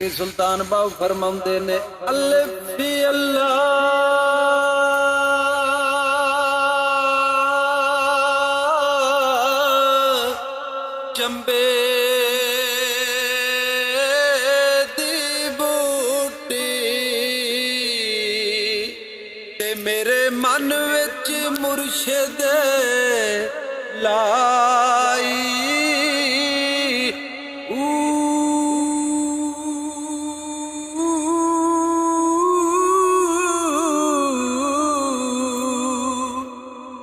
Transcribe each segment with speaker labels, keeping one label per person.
Speaker 1: कि सुल्तान बाबू फरमाते ने अल्लाह अल्लाह चंबे दी बूटी ते मेरे मन विच मुर्शिद लाई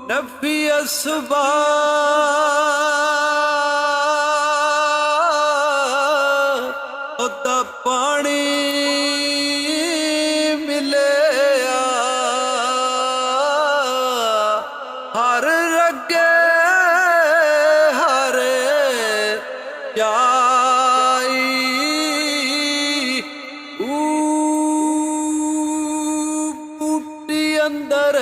Speaker 1: नफी असबा ओदा पानी मिले हर रगे हरे जाई बूटी अंदर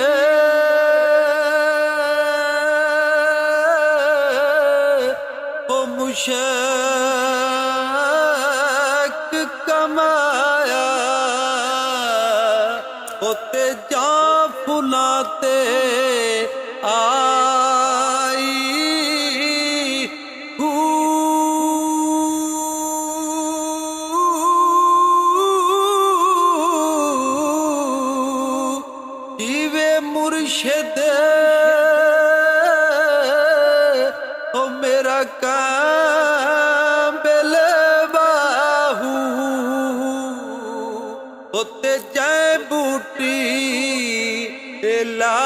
Speaker 1: मुशक कमाया होते जा फुलाते आई जीवे मुर्शिद ओ मेरा काबिल बाहू होते जाए बूटी ला